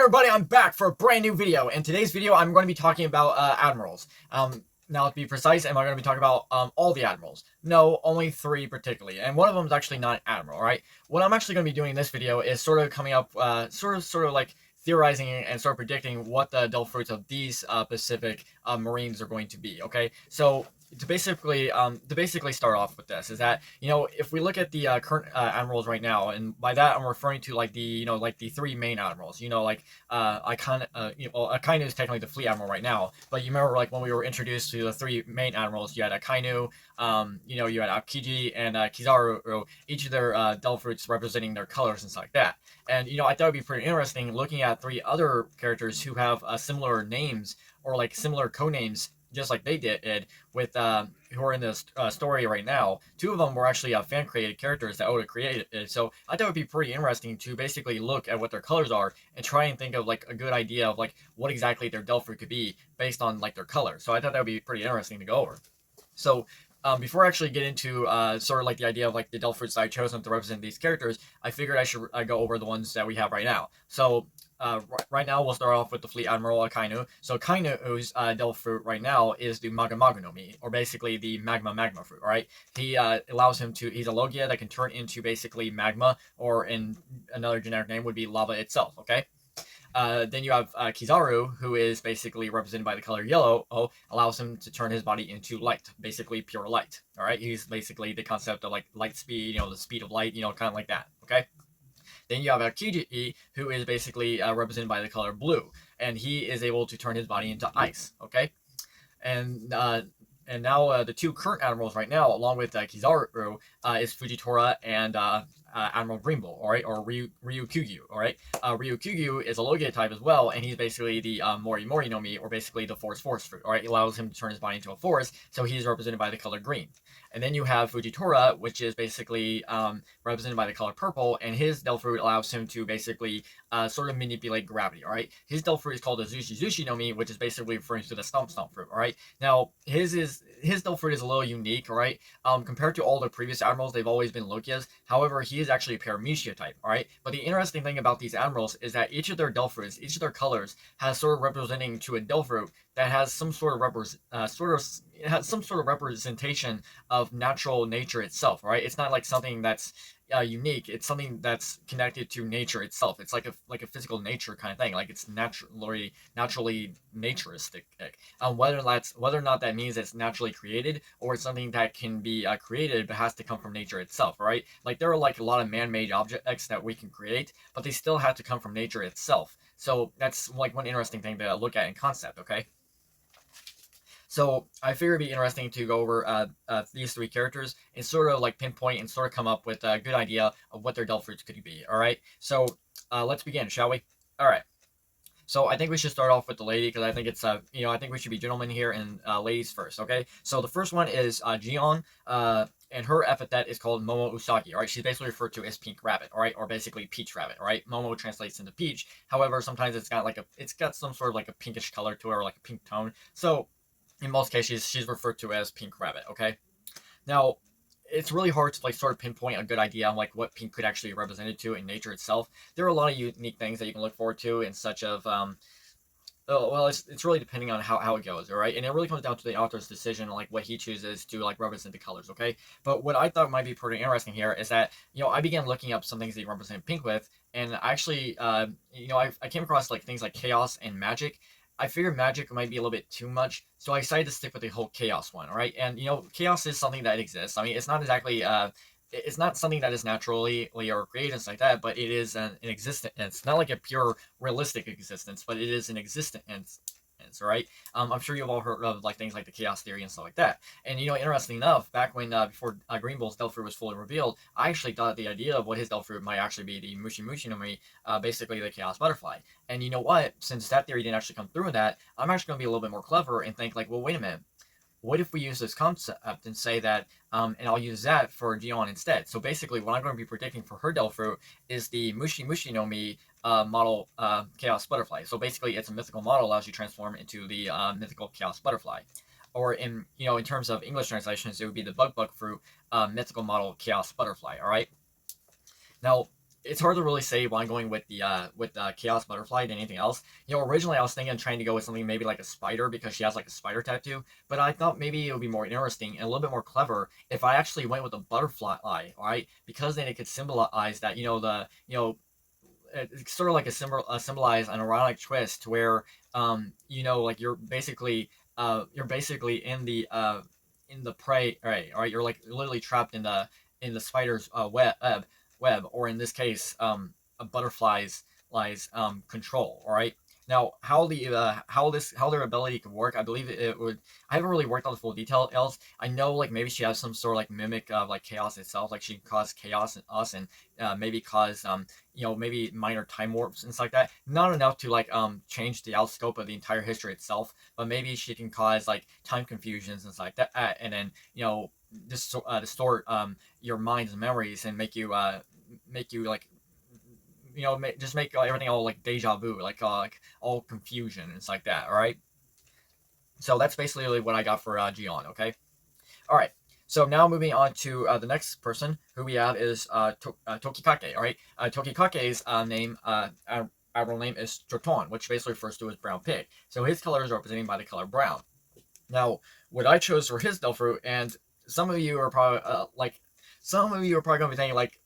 everybody, I'm back for a brand new video. In today's video, I'm going to be talking about admirals. Now to be precise, am I going to be talking about all the admirals? No, only 3 particularly, and one of them is actually not an admiral, right? What I'm actually going to be doing in this video is sort of coming up, sort of like theorizing and sort of predicting what the adult fruits of these specific marines are going to be. Okay, so to basically start off with this is that, if we look at the current admirals right now, and by that I'm referring to like the like the 3 main admirals, Akainu is technically the fleet admiral right now, but you remember like when we were introduced to the 3 main admirals, you had Akainu, you had Aokiji and Kizaru, each of their adult fruits representing their colors and stuff like that. And I thought it'd be pretty interesting looking at 3 other characters who have similar names or like similar codenames, just like they did with who are in this story right now. 2 of them were actually fan created characters that Oda created. So I thought it would be pretty interesting to basically look at what their colors are and try and think of like a good idea of like what exactly their Delphi could be based on like their color. So I thought that would be pretty interesting to go over. So before I actually get into sort of like the idea of like the Delphi fruits that I chosen to represent these characters, I figured I should go over the ones that we have right now. So right now we'll start off with the Fleet Admiral Akainu. So Akainu's Delphi fruit right now is the Magma no Mi, or basically the Magma fruit, right? He allows him to, he's a Logia that can turn into basically magma, or in another generic name would be lava itself, okay? Then you have Kizaru, who is basically represented by the color yellow. Allows him to turn his body into light, basically pure light. All right, he's basically the concept of like light speed, the speed of light, kind of like that. Okay. Then you have Aokiji, who is basically represented by the color blue, and he is able to turn his body into ice. Okay, and now the 2 current admirals right now, along with Kizaru, is Fujitora and Admiral Greenbull, all right, or Ryukugyu, all right. Ryukugyu is a Logia type as well, and he's basically the Mori no Mi, or basically the force fruit, all right. It allows him to turn his body into a force, so he's represented by the color green. And then you have Fujitora, which is basically represented by the color purple, and his Delphi fruit allows him to basically sort of manipulate gravity, all right. His Delphi fruit is called the Zushi no Mi, which is basically referring to the Stomp fruit, all right. Now his Delphi fruit is a little unique, all right. Compared to all the previous admirals, they've always been Logias. However, he is actually a Paramecia type, all right. But the interesting thing about these admirals is that each of their Delphi fruits, each of their colors, has sort of representing to a Delphi fruit that has some sort of representation of natural nature itself, right? It's not like something that's unique. It's something that's connected to nature itself. It's like a physical nature kind of thing. Like it's naturally naturistic. Whether or not that means it's naturally created, or it's something that can be created but has to come from nature itself, right? Like there are like a lot of man-made objects that we can create, but they still have to come from nature itself. So that's like one interesting thing to look at in concept. Okay. So I figure it'd be interesting to go over these 3 characters and sort of like pinpoint and sort of come up with a good idea of what their Delphi fruits could be. All right. So let's begin, shall we? All right. So I think we should start off with the lady, because I think it's I think we should be gentlemen here and ladies first. Okay. So the first one is Jion. And her epithet is called Momousagi, all right? She's basically referred to as Pink Rabbit, all right? Or basically Peach Rabbit, all right? Momo translates into peach. However, sometimes it's got some sort of like a pinkish color to it, or like a pink tone. So in most cases, she's referred to as Pink Rabbit, okay? Now, it's really hard to like sort of pinpoint a good idea on like what pink could actually be represented to in nature itself. There are a lot of unique things that you can look forward to, in such of well, it's really depending on how it goes, all right? And it really comes down to the author's decision, like what he chooses to like represent the colors, okay? But what I thought might be pretty interesting here is that, I began looking up some things that you represent pink with, and I actually, I came across like things like chaos and magic. I figured magic might be a little bit too much, so I decided to stick with the whole chaos one, all right? And, chaos is something that exists. I mean, it's not exactly, it's not something that is naturally or created and stuff like that, but it is an existence. Not like a pure realistic existence, but it is an existence, right? I'm sure you've all heard of like things like the chaos theory and stuff like that. And interesting enough, back when before Greenbull's Delphi was fully revealed, I actually thought the idea of what his Delphi might actually be the Mushi no Mi, basically the chaos butterfly. And you know what? Since that theory didn't actually come through in that, I'm actually going to be a little bit more clever and think like, well, wait a minute. What if we use this concept and say that, and I'll use that for Jion instead. So basically, what I'm going to be predicting for her Delphi is the Mushi no Mi model Chaos Butterfly. So basically, it's a mythical model, allows you to transform into the mythical Chaos Butterfly. Or in terms of English translations, it would be the Bug fruit mythical model Chaos Butterfly. All right. Now, it's hard to really say why I'm going with the Chaos Butterfly than anything else. Originally I was thinking of trying to go with something maybe like a spider because she has like a spider tattoo, but I thought maybe it would be more interesting and a little bit more clever if I actually went with a butterfly, all right? Because then it could symbolize that it's sort of like a symbolize an ironic twist where like you're basically in the prey, all right, you're like literally trapped in the spider's web, or in this case, a butterfly's lies control. All right. Now, how their ability could work, I believe it would. I haven't really worked out the full details. I know like maybe she has some sort of like mimic of like chaos itself, like she can cause chaos in us, and maybe cause maybe minor time warps and stuff like that. Not enough to like change the outscope of the entire history itself, but maybe she can cause like time confusions and stuff like that, and then distort your mind's memories and make you like just make everything all like deja vu, like all confusion and it's like that. All right. So that's basically what I got for Gion. Okay. All right. So now moving on to the next person who we have is Tokikake. All right. Tokikake's actual name is Chaton, which basically refers to as brown pig. So his color is represented by the color brown. Now, what I chose for his Delphi, and some of you are probably gonna be thinking like,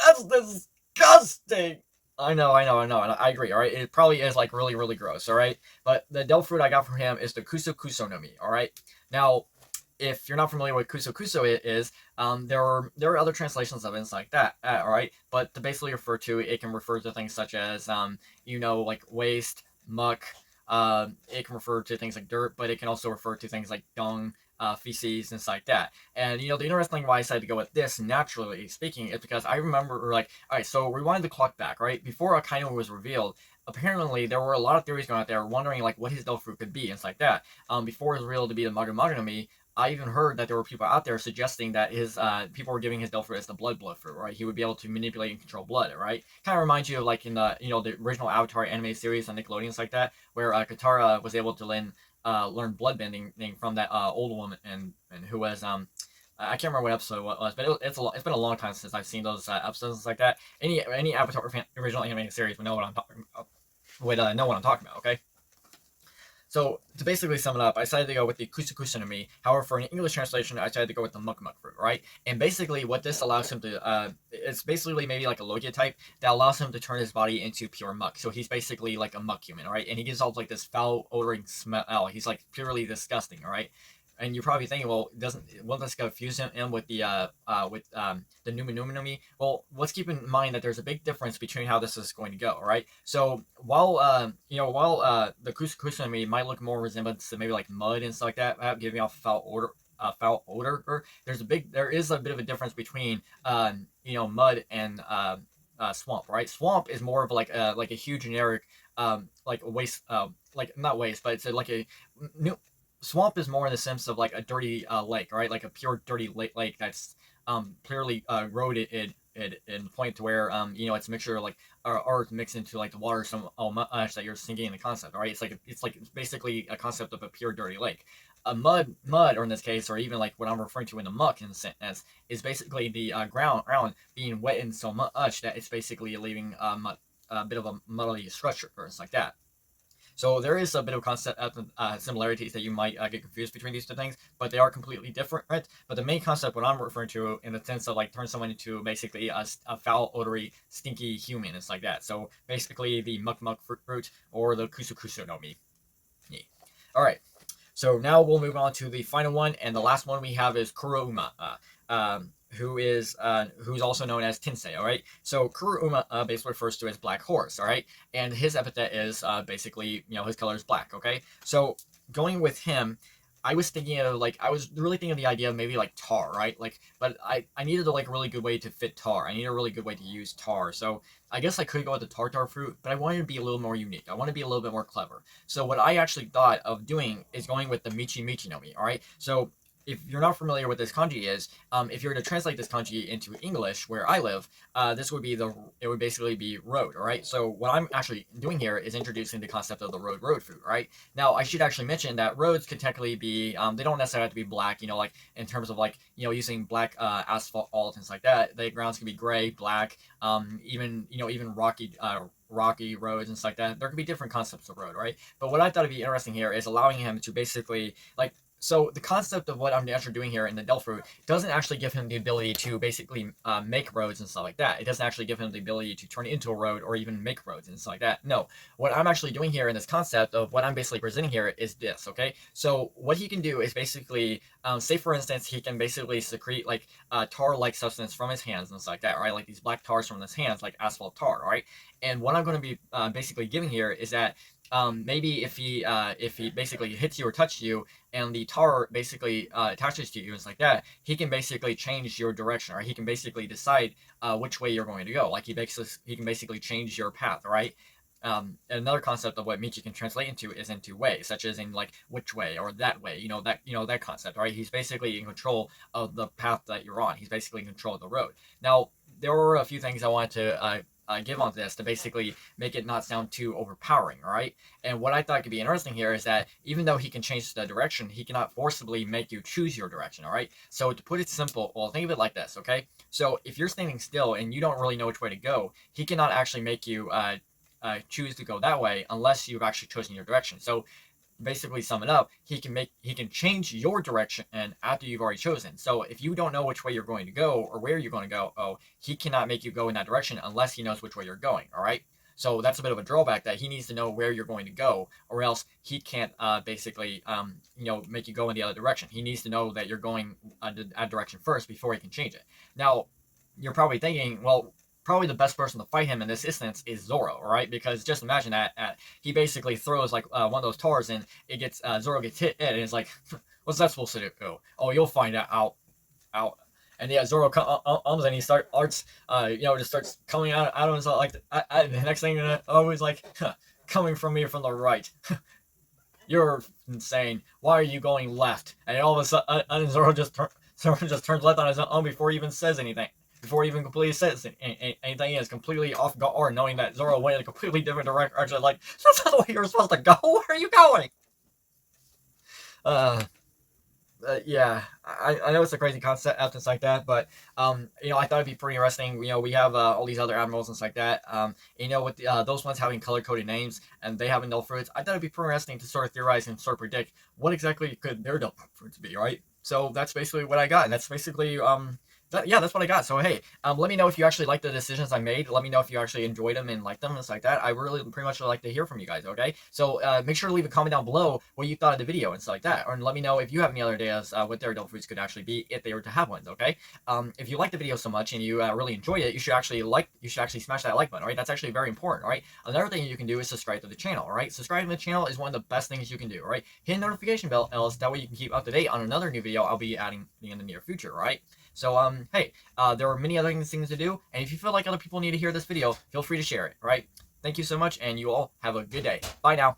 that's disgusting. I know, and I agree. All right, it probably is like really, really gross. All right, but the Delph fruit I got from him is the Kuso Kuso no Mi. All right, now if you're not familiar with Kuso Kuso is, there are other translations of it like that. All right, but to basically refer to it can refer to things such as like waste, muck. It can refer to things like dirt, but it can also refer to things like dung, feces, and stuff like that. And the interesting thing why I decided to go with this, naturally speaking, is because I remember like, all right, so rewind the clock back, right before Akainu was revealed. Apparently, there were a lot of theories going out there wondering like what his Delph fruit could be and stuff like that. Before it was revealed to be the Maga no Mi, I even heard that there were people out there suggesting that his people were giving his Delph fruit as the blood fruit, right? He would be able to manipulate and control blood, right? Kind of reminds you of like in the original Avatar anime series on Nickelodeon, like that, where Katara was able to learn bloodbending from that old woman and who was I can't remember what episode it was, but it's been a long time since I've seen those episodes like that. Any Avatar original anime series would know what I'm talking about. Would know what I'm talking about. Okay. So to basically sum it up, I decided to go with the Kusa no Mi. However, for an English translation, I decided to go with the Muk fruit, right? And basically, what this allows him to, it's basically maybe like a Logia type that allows him to turn his body into pure muck. So he's basically like a muck human, all right? And he gives off like this foul odoring smell. He's like purely disgusting, all right? And you're probably thinking, well, won't this confuse him with the Numa Numa no Mi? Well, let's keep in mind that there's a big difference between how this is going to go. All right. So while the Kusa no Mi might look more resemblance to maybe like mud and stuff like that, giving off foul odor. There is a bit of a difference between mud and swamp. Right. Swamp is more of like a huge generic like waste like not waste, but it's like a new swamp is more in the sense of like a dirty lake, right? Like a pure dirty lake that's clearly eroded in the point to where it's a mixture of like earth mixed into like the water so much that you're sinking in the concept, right? It's basically a concept of a pure dirty lake. A mud, or in this case, or even like what I'm referring to in the muck in the sense, is basically the ground being wetted so much that it's basically leaving a bit of a muddy structure or something like that. So there is a bit of concept similarities that you might get confused between these two things, but they are completely different. Right? But the main concept, what I'm referring to, in the sense of like turn someone into basically a foul, odory, stinky human, it's like that. So basically the muck fruit or the kusu kusu no Mi. All right. So now we'll move on to the final one, and the last one we have is Kurouma. Who's also known as Tensei, all right? So Kurouma basically refers to as black horse, all right? And his epithet is basically, his color is black, okay? So going with him, I was really thinking of the idea of maybe like tar, right? But I needed a really good way to fit tar. I needed a really good way to use tar. So I guess I could go with the tartar fruit, but I wanted to be a little more unique. I want to be a little bit more clever. So what I actually thought of doing is going with the Michi Michi no Mi, all right? So if you're not familiar with this kanji is, if you were to translate this kanji into English, where I live, this would be it would basically be road, all right? So what I'm actually doing here is introducing the concept of the road food, right? Now, I should actually mention that roads could technically be, they don't necessarily have to be black, like in terms of like, using black asphalt, and things like that. The grounds can be gray, black, even rocky roads and stuff like that. There could be different concepts of road, right? But what I thought would be interesting here is allowing him to basically like, so the concept of what I'm actually doing here in the Delft route doesn't actually give him the ability to basically make roads and stuff like that. It doesn't actually give him the ability to turn it into a road or even make roads and stuff like that. No, what I'm actually doing here in this concept of what I'm basically presenting here is this, okay? So what he can do is basically, say for instance, he can basically secrete like tar-like substance from his hands and stuff like that, right? Like these black tars from his hands, like asphalt tar, right? And what I'm going to be basically giving here is that maybe if he basically hits you or touches you, and the tar basically attaches to you and stuff like that, he can basically change your direction, right? He can basically decide which way you're going to go. Like he can basically change your path, right? Another concept of what Michi can translate into ways, such as in like which way or that way, that concept, right? He's basically in control of the path that you're on. He's basically in control of the road. Now, there were a few things I wanted to give on this to basically make it not sound too overpowering, all right? And what I thought could be interesting here is that even though he can change the direction, he cannot forcibly make you choose your direction, all right? So to put it simple, well, think of it like this, okay? So if you're standing still and you don't really know which way to go, he cannot actually make you choose to go that way unless you've actually chosen your direction. So basically sum it up, he can change your direction and after you've already chosen. So if you don't know which way you're going to go or where you're going to go, he cannot make you go in that direction unless he knows which way you're going, all right? So that's a bit of a drawback, that he needs to know where you're going to go, or else he can't basically make you go in the other direction. He needs to know that you're going that direction first before he can change it. Now, you're probably thinking, well, probably the best person to fight him in this instance is Zoro, all right? Because just imagine that he basically throws like one of those tars and it gets Zoro gets hit and it's like, what's that supposed to do? Oh, you'll find out. And yeah, Zoro comes and he starts just starts coming out of himself like the next thing always like coming from me from the right. You're insane. Why are you going left? And all of a sudden, Zoro just turns left on his own before he even says anything. Before he even completely says anything, is completely off guard, knowing that Zoro went in a completely different direction. Like, that's not the way you're supposed to go. Where are you going? Yeah, I know it's a crazy concept and stuff like that, but I thought it'd be pretty interesting. We have all these other admirals and stuff like that. With those ones having color coded names and they having null fruits, I thought it'd be pretty interesting to sort of theorize and sort of predict what exactly could their null fruits be, right? So that's basically what I got, and that's basically that's what I got. So hey, let me know if you actually like the decisions I made. Let me know if you actually enjoyed them and liked them and stuff like that. I really pretty much like to hear from you guys, okay? So make sure to leave a comment down below what you thought of the video and stuff like that. Or let me know if you have any other ideas what their adult foods could actually be if they were to have ones, okay? If you like the video so much and you really enjoyed it, you should actually smash that like button, all right? That's actually very important, all right? Another thing you can do is subscribe to the channel, all right? Subscribing to the channel is one of the best things you can do, all right? Hit the notification bell, else that way you can keep up to date on another new video I'll be adding in the near future, all right? So, hey, there are many other things to do, and if you feel like other people need to hear this video, feel free to share it, all right? Thank you so much, and you all have a good day. Bye now.